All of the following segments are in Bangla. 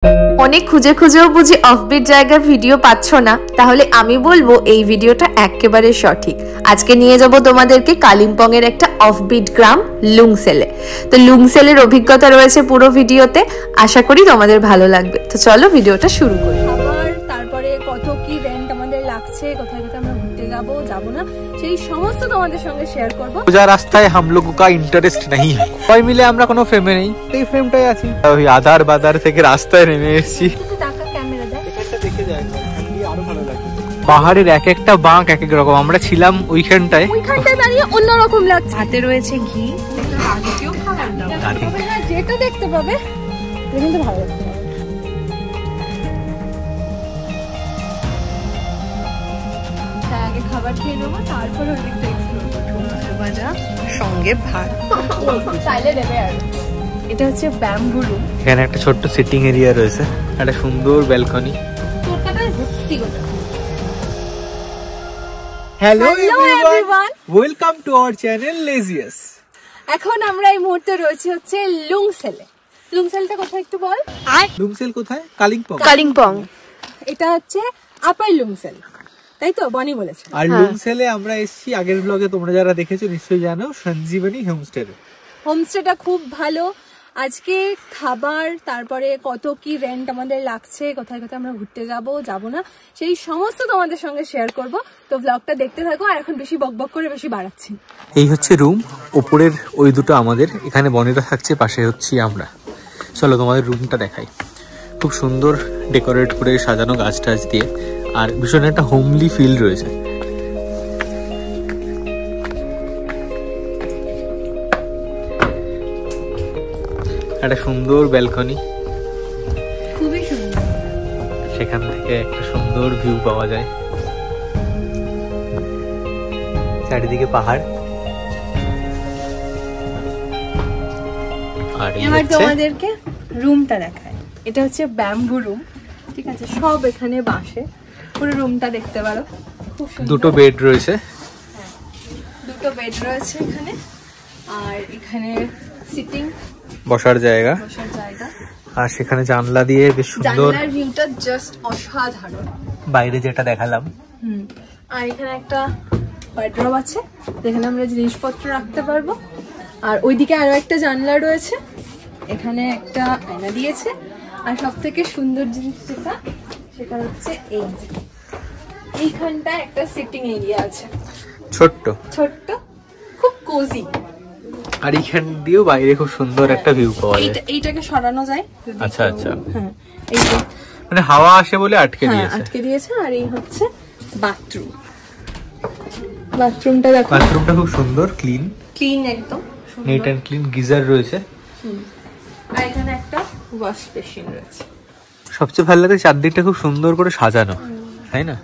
অনেক খুঁজে খুঁজেও বুঝি অফবিট জায়গার ভিডিও পাচ্ছ না, তাহলে আমি বলবো এই ভিডিওটা একেবারে সঠিক। আজকে নিয়ে যাব তোমাদেরকে কালিম্পং এর একটা অফবিট গ্রাম লুংসেলে। তো লুংসেলের অভিজ্ঞতা রয়েছে পুরো ভিডিওতে, আশা করি তোমাদের ভালো লাগবে। তো চলো ভিডিওটা শুরু করি। তারপরে কত কি রেন্ট আমাদের লাগছে, কোথায় কোথায় আমরা ঘুরতে যাবো না, সেই সমস্ত তোমাদের সঙ্গে শেয়ার করব। যা রাস্তায় हम लोगों का इंटरेस्ट नहीं है, সবাই মিলে আমরা কোনো ফ্রেমে নেই, এই ফ্রেমটাই আছি। ওই আধার বাজার থেকে রাস্তায় নেমে এসেছি। টাকা ক্যামেরা দেয়, এটা দেখে যায় আরো ভালো লাগে। পাহাড়ের এক একটা বাঁক এক এক রকম। আমরা ছিলাম ওইখানটায় দাঁড়িয়ে অন্যরকম লাগছে। হাতে রয়েছে ঘি, যেটা দেখতে পাবে কিন্তু ভালো লাগছে। আগে খাবার খেয়ে নেবো, তারপর ওইদিকটা এক্সপ্লোর করবো। ভাজা সঙ্গে ভাত চাইলে দেবে। আর এটা হচ্ছে ব্যাম্বু রুম। এখানে একটা ছোট্ট সিটিং এরিয়া রয়েছে, একটা সুন্দর balcony. Hello everyone, welcome to our channel লেজিয়াস। এখন আমরা এই মুহূর্তে রয়েছে হচ্ছে লুংসেলে। লুংসেলটা কোথায় একটু বল। লুংসেল কোথায়? কালিম্পং। কালিম্পং এটা হচ্ছে আপার লুংসেল, তাই তো বনি বলেছে। আর লুংসেলে আমরা এসেছি আগের ব্লগে, তোমরা যারা দেখেছো নিশ্চয়ই জানো, সঞ্জীবনী হোমস্টে। হোমস্টেটা খুব ভালো। আজকে খাবার, তারপরে কত কি রেন্ট আমাদের লাগছে, কোথায় কোথায় আমরা ঘুরতে যাবো না, সেই সমস্ত তোমাদের সঙ্গে শেয়ার করব। তো ব্লগটা দেখতে থাকো। আর এখন বেশি বকবক করে বেশি বাড়াচ্ছি। এই হচ্ছে রুম, উপরের ওই দুটো আমাদের, এখানে বনিরা থাকছে, পাশে হচ্ছি আমরা। চলো তোমাদের রুমটা দেখাই। খুব সুন্দর ডেকোরেট করে সাজানো গাছ টাছ দিয়ে, আর ভীষণ একটা হোমলি ফিল রয়েছে। একটা সুন্দর ব্যালকনি, খুবই সুন্দর। সেখান থেকে একটা সুন্দর ভিউ পাওয়া যায়, চারিদিকে পাহাড়। আর এবার তোমাদেরকে রুমটা দেখায়। এটা হচ্ছে ব্যাম্বু রুম, ঠিক আছে, সব এখানে বাঁশে। পুরো রুমটা দেখতে পারো, খুব সুন্দর। দুটো বেড রয়েছে, দুটো বেড রয়েছে এখানে। আর এখানে সিটিং, বসার জায়গা। আর সেখানে জানলা দিয়ে বেশ সুন্দর, জানলার ভিউটা জাস্ট অসাধারণ। বাইরে যেটা দেখালাম। আর এখানে একটা ওয়ার্ড্রব আছে, যেখানে আমরা জিনিসপত্র রাখতে পারবো। আর ওইদিকে আরো একটা জানলা রয়েছে, এখানে একটা আয়না দিয়েছে। আর সব থেকে সুন্দর জিনিস যেটা, সেটা হচ্ছে এইখানটা একটা সিটিং এরিয়া আছে, ছোট্ট ছোট্ট, খুব কোজি। আর এইখান দিয়েও বাইরে খুব সুন্দর একটা ভিউ পাওয়া যায়। এইটাকে সরানো যায়। আচ্ছা আচ্ছা, হ্যাঁ, এই যে মানে হাওয়া আসে বলে আটকে দিয়েছে। আটকে দিয়েছে। আর এই হচ্ছে বাথরুম। বাথরুমটা দেখো, বাথরুমটা খুব সুন্দর, ক্লিন একদম নিট এন্ড ক্লিন। গিজার রয়েছে। আর এখানে একটা ওয়াশ বেসিন রয়েছে। সবচেয়ে ভালো লাগে চারদিকটা খুব সুন্দর করে সাজানো, তাই না?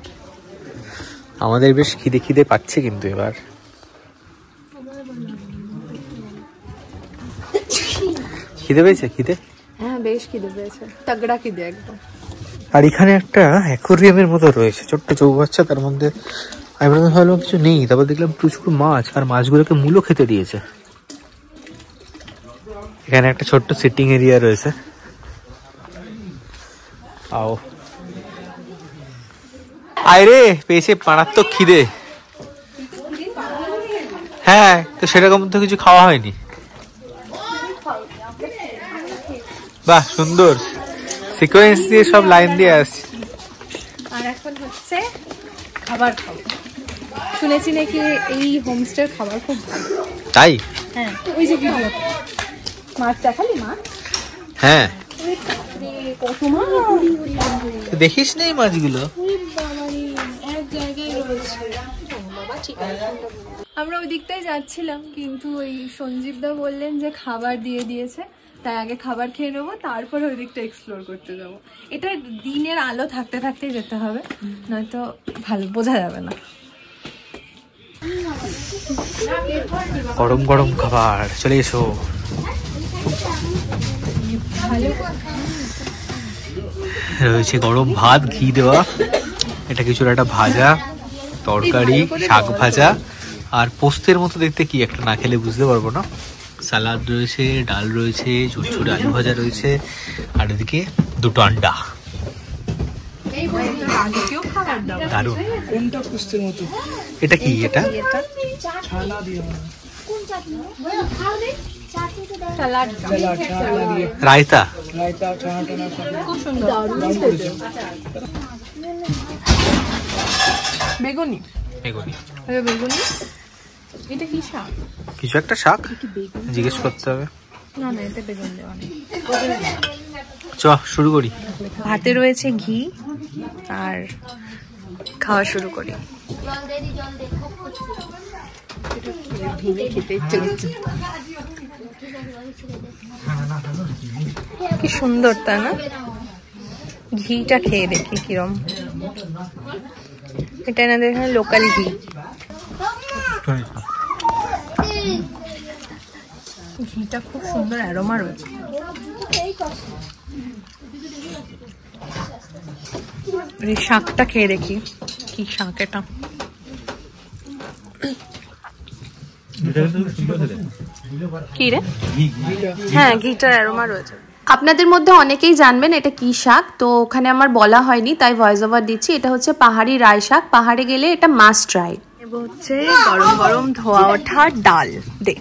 আমাদের বেশ খিদে খিদে পাচ্ছে কিন্তু এবার। খিদে পেয়েছে? খিদে, হ্যাঁ বেশ খিদে পেয়েছে, তাগড়া খিদে একদম। আর এখানে একটা অ্যাকোয়ারিয়ামের মতো রয়েছে, ছোট্ট চৌবাচ্চা, তার মধ্যে আমি ভাবলাম কিছু নেই, তারপর দেখলাম প্রচুর মাছ, আর মাছগুলোকে মূলো খেতে দিয়েছে। এখানে একটা ছোট্ট সিটিং এরিয়া রয়েছে। আও আরে পেয়েছে মারাত্মক খিদে। হ্যাঁ, তো সেরকম তো কিছু খাওয়া হয়নি। বাহ, সুন্দর সিকোয়েন্স দিয়ে সব লাইন দিয়ে আসছে। আর এখন হচ্ছে খাবার খাবো। শুনেছি নাকি এই হোমস্টের খাবার খুব ভালো। তাই? হ্যাঁ, ওই যে ভিডিও মাছ দেখালি, মাছ। হ্যাঁ, কত মাছ দেখিস না এই মাছগুলো? আমরা ওই দিকটাই যাচ্ছিলাম, কিন্তু ওই সঞ্জীব দা বললেন যে খাবার দিয়ে দিয়েছে, তাই আগে খাবার খেয়ে নেবো, তারপরে ওই দিকটা এক্সপ্লোর করতে যাবো। এটা দিনের আলো থাকতে থাকতেই যেতে হবে, নয়তো ভালো বোঝা যাবে না। গরম গরম খাবার চলে এসো। রয়েছে গরম ভাত, ঘি দেওয়া, এটা কিছুটা একটা ভাজা, তরকারি, শাক ভাজা, আর পোস্তের মতো দেখতে কি একটা, না খেলে বুঝতে পারবো না। সালাদ রয়েছে, ডাল রয়েছে, ছোট ছোট আলু ভাজা রয়েছে, আর এদিকে দুটো আন্ডা দারুণ। এটা কি? এটা রায়তা। বেগুনি বেগুনি বেগুনি। এটা কি শাক? কিছু একটা শাক, জিজ্ঞেস করতে হবে। না না, এটা বেগুন দেওয়া নেই। চ শুরু করি। ভাতে রয়েছে ঘি আর খাওয়া শুরু করি। কি সুন্দর, তাই না? ঘিটা খেয়ে দেখি কিরম। এটা এনাদের এখানে লোকাল ঘি। ঘিটা খুব সুন্দর অ্যারোমা রয়েছে। এই শাকটা খেয়ে দেখি কি শাক এটা। কি রে? হ্যাঁ, ঘিটার অ্যারোমা রয়েছে। আপনাদের মধ্যে অনেকেই জানবেন এটা কি শাক, তো ওখানে আমার বলা হয়নি তাই ভয়েস ওভার দিচ্ছি। এটা হচ্ছে পাহাড়ি রায় শাক। পাহাড়ে গেলে এটা মাস্ট ট্রাই। এবার হচ্ছে গরম গরম ধোয়া ওঠা ডাল দে,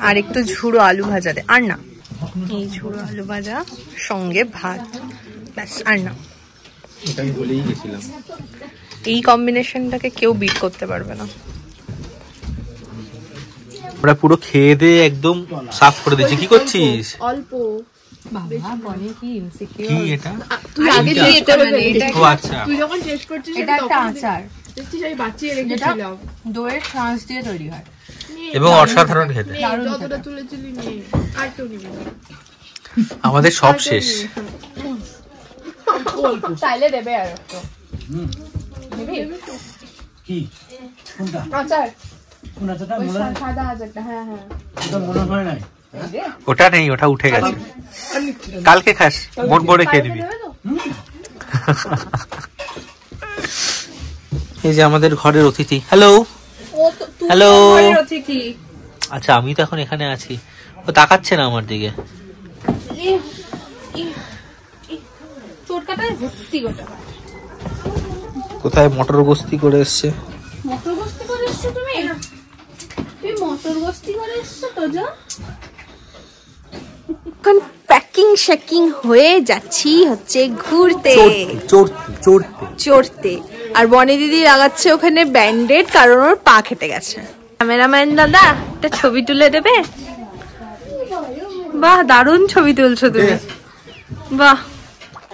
আর একটু ঝুড়ো আলু ভাজা দে। আর না, এই ঝুড়ো আলু ভাজা সঙ্গে ভাত, ব্যাস আর না। এই কম্বিনেশনটাকে কেউ বিট করতে পারবে না। আমরা পুরো খেয়ে দিয়ে একদম সাফ করে দিয়েছি। কি করছিস? অল্প বাবা বলে কি ইনসিকিউর। কি এটা? তুই আগে দিয়ে এটা মানে এটা। ও আচ্ছা, তুই যখন টেস্ট করছিস এটা একটা আচার, দেখছিস আমি বাঁচিয়ে রেখেছিলাম। দইয়ের শাঁস দিয়ে তৈরি হয় এবং অসাধারণ খেতে। যতটা তুলেছিলি নে, আর কেউ নিবি না। আমাদের সব শেষ। চাইলে দেবে আর একটু। কি কোনটা? আচার কোন আচারটা মনে হয়? সাদা আচারটা। হ্যাঁ হ্যাঁ, ওটা মনে হয় নাই। ওটা নেই, ওটা উঠে গেছে। কালকে খাস, মন ভরে খেয়ে দিবি। এই যে আমাদের ঘরের অতিথি। Hello hello. আচ্ছা, আমি তো এখন এখানে আছি। ও তাকাচ্ছে না আমার দিকে। কোথায় মটর বস্তি করে এসছে। মটর বস্তি করে এসছো তুমি? তুই মটর বস্তি করে এসছো তো যা। এখন প্যাকিং শেকিং হয়ে যাচ্ছি হচ্ছে ঘুরতে চড়তে। আর বনি দিদি লাগাচ্ছে ওখানে ব্যান্ডেড, কারণ ওর পা কেটে গেছে। ক্যামেরাম্যান দাদা একটা ছবি তুলে দেবে? বাহ, দারুণ ছবি তুলছো তুমি। বাহ।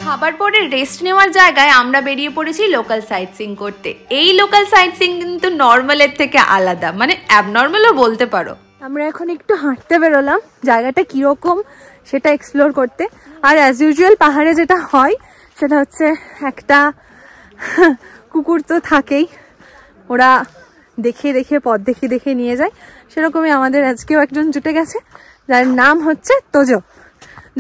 খাবার পরে রেস্ট নেওয়ার জায়গায় আমরা বেরিয়ে পড়েছি লোকাল সাইট সিইং করতে। এই লোকাল সাইট সিইং কিন্তু নর্মালের থেকে আলাদা, মানে অ্যাবনর্মালও বলতে পারো। আমরা এখন একটু হাঁটতে বেরোলাম জায়গাটা কিরকম সেটা এক্সপ্লোর করতে। আর অ্যাজ ইউজুয়াল পাহাড়ে যেটা হয় সেটা হচ্ছে একটা কুকুর তো থাকেই, ওরা দেখে দেখে পথ দেখে দেখে নিয়ে যায়। সেরকমই আমাদের আজকেও একজন জুটে গেছে যার নাম হচ্ছে তোজো,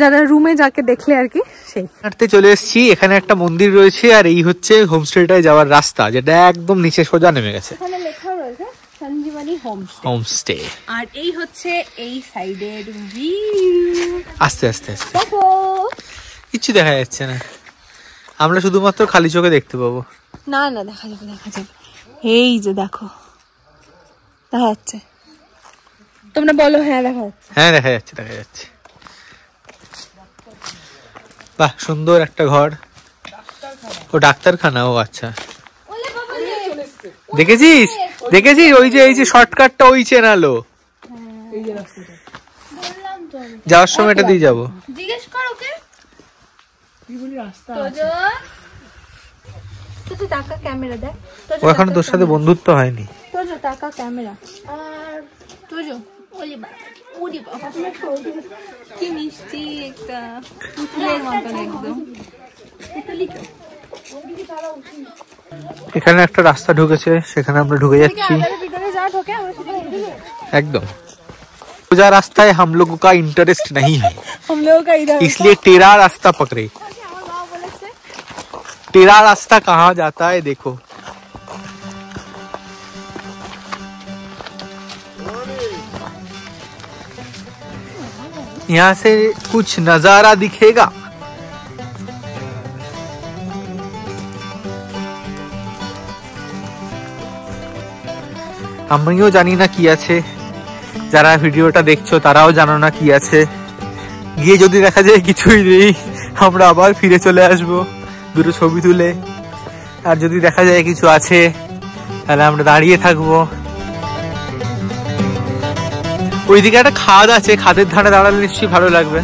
যারা রুমে যাকে দেখলে আর কি সেই। হাঁটতে চলে এসেছি, এখানে একটা মন্দির রয়েছে আর এই হচ্ছে হোমস্টেটায় যাওয়ার রাস্তা, যেটা একদম নিচে সোজা নেমে গেছে। এখানে লেখা রয়েছে সঞ্জীবনী হোমস্টে। আর এই হচ্ছে এই সাইডের ভিউ। আস্তে আস্তে আস্তে, কিচ্ছু দেখা যাচ্ছে না, আমরা শুধুমাত্র খালি চোখে দেখতে পাবো। না না, দেখা যাবে দেখা যাবে। এই যে দেখো, দেখা যাচ্ছে? তোমরা বলো হ্যাঁ দেখা যাচ্ছে। হ্যাঁ দেখা যাচ্ছে, দেখা যাচ্ছে। বাহ, সুন্দর একটা ঘর। ও ডাক্তারখানা। ও আচ্ছা, দেখেছিস দেখেছিস ওই যে এই যে শর্টকাটটা ওই চেনালো। যাওয়ার সময় এটা দিয়ে যাবো। জিজ্ঞেস কর ওকে কি বলি রাস্তা আছে। তুই টাকা ক্যামেরা দেখ। ও এখনো তোর সাথে বন্ধুত্ব হয়নি। তোজো টাকা ক্যামেরা। আর তুজো ওলি বাবা ওলি বাবা কি মিষ্টি একটা পুতুলের মতন একদম। এখানে একটা রাস্তা ঢুকেছে, সেখানে আমরা ঢুকে যাচ্ছি ভিতরে যা ঢোকে আমরা সেখানে ঢুকে एकदम। सोजा रास्ता है हम लोगों का इंटरेस्ट नहीं है, हम लोगों का इधर इसलिए टेढ़ा रास्ता पकड़े। टेढ़ा रास्ता कहाँ जाता है देखो। यहाँ से कुछ नजारा दिखेगा। আমিও জানি না কি আছে, যারা ভিডিওটা দেখছো তারাও জানো না কি আছে। গিয়ে যদি দেখা যায় কিছুই নেই, আমরা আবার ফিরে চলে আসবো দুটো ছবি তুলে। আর যদি দেখা যায় কিছু আছে তাহলে আমরা দাঁড়িয়ে থাকবো। ওইদিকে একটা খাদ আছে, খাদের ধারে দাঁড়ালে নিশ্চয়ই ভালো লাগবে।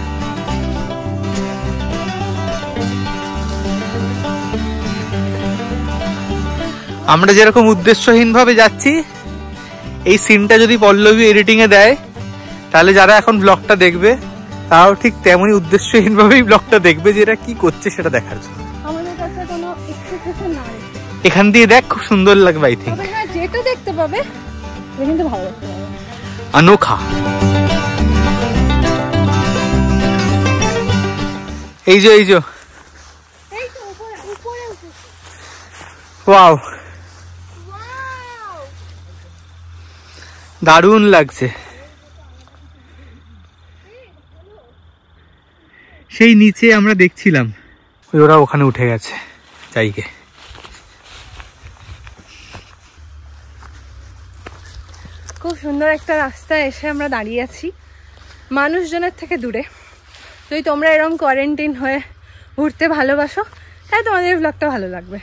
আমরা যেরকম উদ্দেশ্যহীন ভাবে যাচ্ছি, এই সিনটা যদি পল্লবী এডিটিং এ দেয় তাহলে যারা এখন ব্লগটা দেখবে তাও ঠিক তেমনই উদ্দেশ্যহীন ভাবেই ব্লগটা দেখবে, যে এরা কি করছে সেটা দেখার জন্য। আমাদের কাছে কোনো এক্সপেকটেশন নাই। এখান দিয়ে দেখ, খুব সুন্দর লাগবে আই থিঙ্ক। হ্যাঁ, যেটা দেখতে পাবে কিন্তু ভালো লাগতে পাবে। अनोखा। এই যে এই তো উপরে উপরে ওয়াও, ওয়াও, দারুণ লাগছে। সেই নিচে আমরা দেখছিলাম, ওরা ওখানে উঠে গেছে যাইগে। খুব সুন্দর একটা রাস্তায় এসে আমরা দাঁড়িয়ে আছি, মানুষজনের থেকে দূরে। যদি তোমরা এরকম কোয়ারেন্টাইন হয়ে ঘুরতে ভালোবাসো তাই তোমাদের ব্লগটা ভালো লাগবে।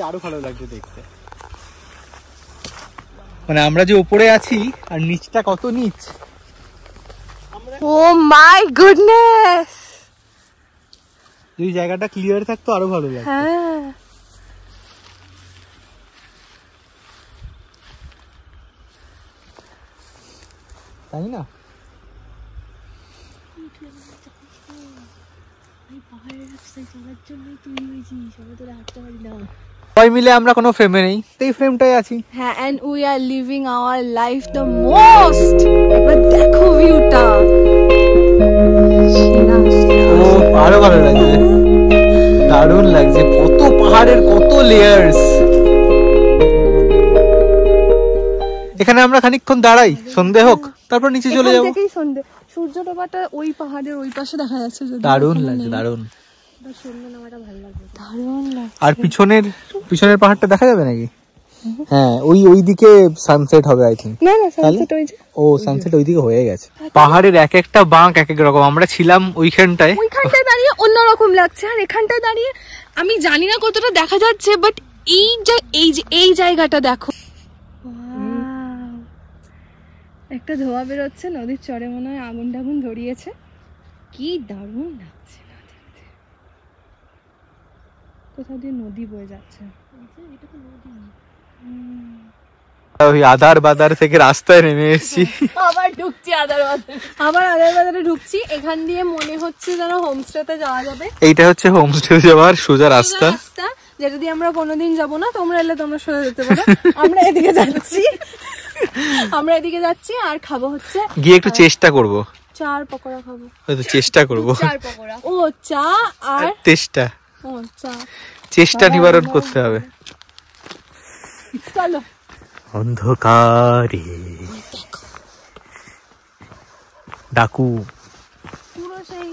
আরো ভালো লাগবে দেখতে। মানে আমরা যে উপরে আছি আর নিচটা কত নিচ। ও মাই গুডনেস, যদি জায়গাটা ক্লিয়ার থাকতো আরো ভালো লাগতো। হ্যাঁ তাই না? সবাই মিলে আমরা কোনো ফ্রেমে নেই, এই ফ্রেমটাই আছি। হ্যাঁ, and we are living our life the most. একবার দেখো ভিউটা, ও আরো ভালো লাগছে, দারুণ লাগছে। কত পাহাড়ের কত লেয়ার্স। এখানে আমরা খানিকক্ষণ দাঁড়াই, সন্ধ্যে হোক, তারপর নিচে চলে যাবো। থেকেই সন্ধ্যে, সূর্য ডোবাটা ওই পাহাড়ের ওই পাশে দেখা যাচ্ছে। দারুণ লাগছে, দারুণ। দারুণ লাগছে। আর পিছনের পাহাড়টা দেখা যাবে নাকি? হ্যাঁ, ওই দিকে সানসেট হবে আই থিঙ্ক। না না, সানসেট ওই যে, ও সানসেট ওইদিকে হয়ে গেছে। পাহাড়ের এক একটা বাঁক এক এক রকম। আমরা ছিলাম ওইখানটায় দাঁড়িয়ে অন্যরকম লাগছে, আর এখানটায় দাঁড়িয়ে আমি জানি না কতটা দেখা যাচ্ছে, বাট এই জায়গাটা দেখো, একটা ধোঁয়া বেরোচ্ছে, নদীর চরে মনে হয় আগুন টাগুন ধরিয়েছে, কি দারুণ লাগছে। কোথাও দিয়ে নদী বয়ে যাচ্ছে, ওই আধার বাজার থেকে রাস্তায় নেমে এসেছি, আবার আদার বাজারে ঢুকছি। এখান দিয়ে মনে হচ্ছে যেন হোমস্টেতে যাওয়া যাবে। এইটা হচ্ছে হোমস্টে যাওয়ার সোজা রাস্তা, যেটা দিয়ে আমরা কোনোদিন যাবো না। তোমরা এলে তোমরা সোজা যেতে পারো, আমরা এদিকে যাচ্ছি। আর খাবো হচ্ছে, গিয়ে একটু চেষ্টা করবো, চার পকোড়া খাবো। হয়তো চেষ্টা করবো। চার পকোড়া, ও চা আর চেষ্টা, ও চা, চেষ্টা নিবারণ করতে হবে। চলো। অন্ধকারে ডাকু, পুরো সেই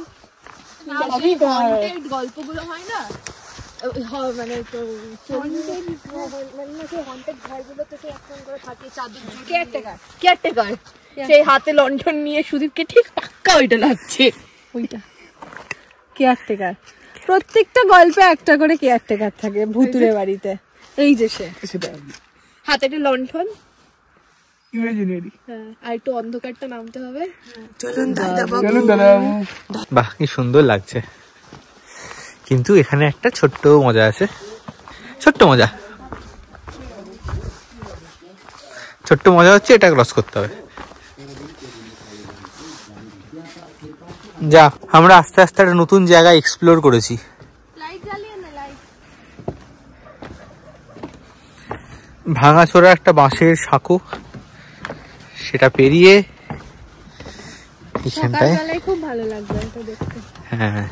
গল্পগুলো হয় না, মানে তো কেয়ারটেকার, সেই হাতে লণ্ঠন নিয়ে সুদীপকে ঠিক পাক্কা ওইটা লাগছে, ওইটা কেয়ারটেকার। প্রত্যেকটা গল্পে একটা করে কেয়ারটেকার থাকে ভুতুরে বাড়িতে। এই যে সে হাতে একটা লণ্ঠন, আর একটু অন্ধকারটা নামতে হবে। বাহ কি সুন্দর লাগছে। কিন্তু এখানে একটা ছোট্ট মজা আছে, ছোট্ট মজা হচ্ছে এটা ক্রস করতে হবে। যা, আমরা আস্তে আস্তে একটা নতুন জায়গা এক্সপ্লোর করেছি। ভাঙাচোরা একটা বাঁশের সাঁকো, সেটা পেরিয়ে এখানটায় খুব ভালো লাগবে এটা দেখতে। হ্যাঁ,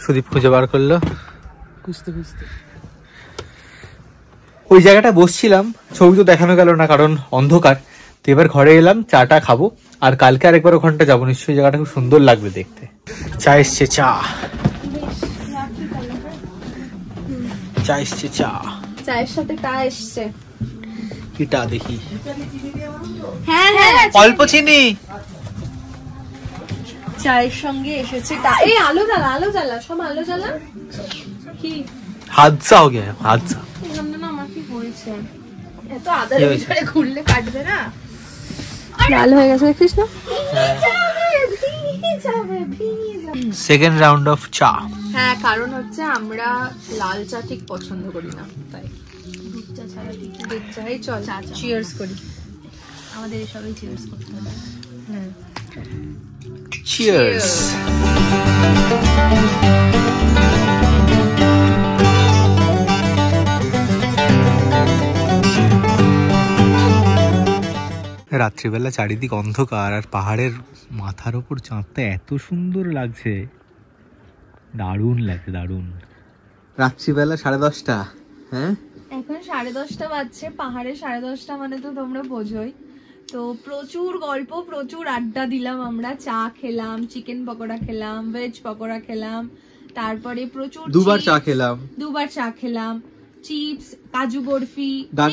সুদীপ খুঁজে বার করলো। খুঁজতে খুঁজতে ওই জায়গাটা বসছিলাম, ছবি তো দেখানো গেল না কারণ অন্ধকার। তো এবার ঘরে এলাম, চাটা খাবো, আর কালকে আরেকবার ওখানটা যাবো। নিশ্চয়ই জায়গাটা খুব সুন্দর লাগবে দেখতে। চা এসছে, চা এসছে, চায়ের সাথে টা এসছে। কিটা দেখি, হ্যাঁ অল্প চিনি। চায়ের সঙ্গে এসেছে টা। এই আলো জ্বালা সব আলো জ্বালা। কি হাদসা হয়ে গেছে, হাদসা। আমার কি হয়েছে? এত আদার ভিতরে খুললে কাটবে না। লাল হয়ে গেছে দেখিস না? সেকেন্ড রাউন্ড অফ চা। হ্যাঁ, কারণ হচ্ছে আমরা লাল চা ঠিক পছন্দ করি না, তাই দুধ চা ছাড়া দুধ চাই। চল চিয়ার্স করি। আমাদের এসবই চিয়ার্স করতে হবে। হুম, চিয়ার্স। রাত্রিবেলা চারিদিক অন্ধকার আর পাহাড়ের মাথার উপর চাঁদটা এত সুন্দর লাগছে, দারুণ লাগছে, দারুণ। রাত্রিবেলা 10:30। হ্যাঁ, এখন 10:30 বাজছে। পাহাড়ে 10:30 মানে তো তোমরা বোঝোই। তো প্রচুর গল্প, প্রচুর আড্ডা দিলাম আমরা। চা খেলাম, চিকেন পকোড়া খেলাম, ভেজ পকোড়া খেলাম, তারপরে প্রচুর দুবার চা খেলাম, চিপস, কাজু বরফি, গান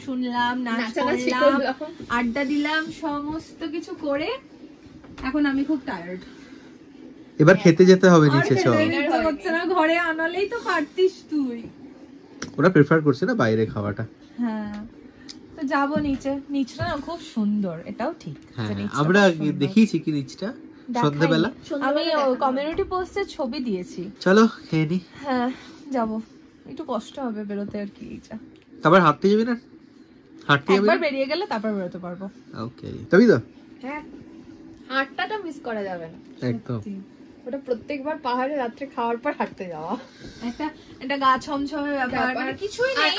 শুনলাম, নাচ করলাম, আড্ডা দিলাম, সমস্ত কিছু করে এখন আমি খুব টায়ার্ড। এবার খেতে যেতে হবে নিচে। চল, হচ্ছে না, ঘরে আনালেই তো পারতিস তুই। ওরা প্রেফার করছে না বাইরে খাওয়াটা। হ্যাঁ, তো যাবো নিচে। নিচটা না খুব সুন্দর, এটাও ঠিক। আমরা দেখিয়েছি কি নিচটা সন্ধ্যাবেলা। আমি কমিউনিটি পোস্টে ছবি দিয়েছি। চলো খেয়ে নি। হ্যাঁ, যাবো। একটু কষ্ট হবে বেরোতে আর কি। তারপর হাঁটতে যাবি না? একবার বেরিয়ে গেলে তারপর বেরোতে পারবো। ওকে, তবেই তো। হ্যাঁ, হাঁটাটা মিস করা যাবে না একদম। ওটা প্রত্যেকবার পাহাড়ে রাত্রে খাওয়ার পর হাঁটতে যাওয়া একটা গা ছমছমে ব্যাপার। মানে কিছুই নেই,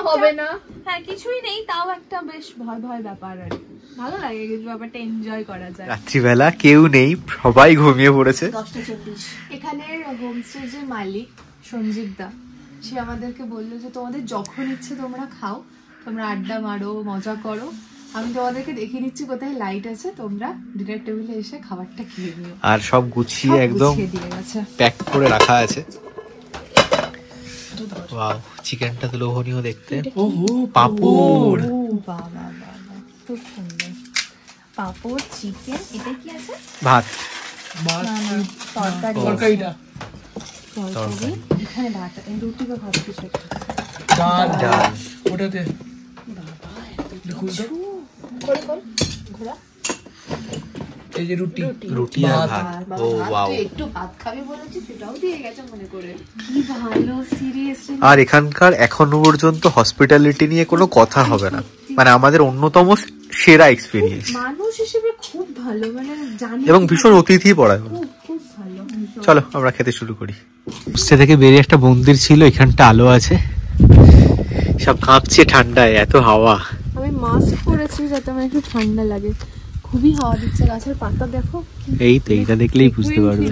হবে না। হ্যাঁ, কিছুই নেই, তাও একটা বেশ ভয় ভয় ব্যাপার। আর ভালো লাগে কিন্তু ব্যাপারটা এনজয় করা যায়। রাত্রিবেলা কেউ নেই, সবাই ঘুমিয়ে পড়েছে। 10:40। এখানের হোমস্টের যে মালিক সঞ্জীব দা, সে আমাদেরকে বললো যে তোমাদের যখন ইচ্ছে তোমরা খাও, তোমরা আড্ডা মারো, মজা করো, আমি তোমাদেরকে দেখিয়ে দিচ্ছি কোথায় লাইট আছে, তোমরা ডিনার টেবিলে এসে খাবারটা খেয়ে নিও। আর সব গুছিয়ে একদম প্যাক করে রাখা আছে। ওয়াও, চিকেনটা তো লোভনীয় দেখতে। পাপড়, বাবা খুব সুন্দর। পাপড়, চিকেন, এটা কি আছে? ভাত, তরকারি। এখানে ভাত, রুটি বা ভাত কিছু একটা। ডাল, ওটাতে এই যে রুটি আর ভাত। ও ওয়াও, একটু ভাত খাবি বলেছি, সেটাও দিয়ে গেছে মনে করে। কি ভালো, সিরিয়াসলি। আর এখানকার এখনো পর্যন্ত হসপিটালিটি নিয়ে কোনো কথা হবে না। মানে আমাদের অন্যতম সেরা এক্সপেরিয়েন্স। মানুষ হিসেবে খুব ভালো, মানে জানি, এবং ভীষণ অতিথি পরায়ণ। খুব ভালো। চলো আমরা খেতে শুরু করি। সে থেকে বেরিয়ে একটা মন্দির ছিল, এখানটা আলো আছে, সব কাঁপছে ঠান্ডায়, এত হাওয়া। আমি মাস্ক পরেছি যাতে আমার একটু ঠান্ডা লাগে। খুবই হাওয়া দিচ্ছে, গাছের পাতা দেখো। এই তো, এটা দেখলেই বুঝতে পারবে।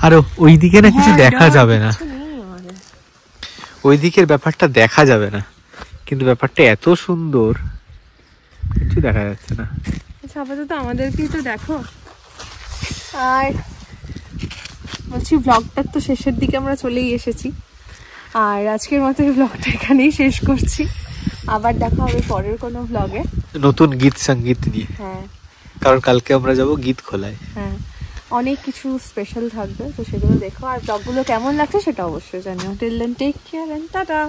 আর ওইদিকে না কিছু দেখা যাবে না, ওই দিকের ব্যাপারটা দেখা যাবে না, কিন্তু ব্যাপারটা এত সুন্দর, কিছু দেখা যাচ্ছে না। আচ্ছা, আপাতত আমাদেরকেই তো দেখো। আর বলছি, ব্লগটার তো শেষের দিকে আমরা চলেই এসেছি, আর আজকের মতো এই ব্লগটা এখানেই শেষ করছি। আবার দেখা হবে পরের কোনো ব্লগে নতুন গীত সঙ্গীত নিয়ে। হ্যাঁ, কারণ কালকে আমরা যাব গীত খোলায়। হ্যাঁ, অনেক কিছু স্পেশাল থাকবে, তো সেগুলো দেখো। আর ব্লগগুলো কেমন লাগছে সেটা অবশ্যই জানিও। Till then take care and tata.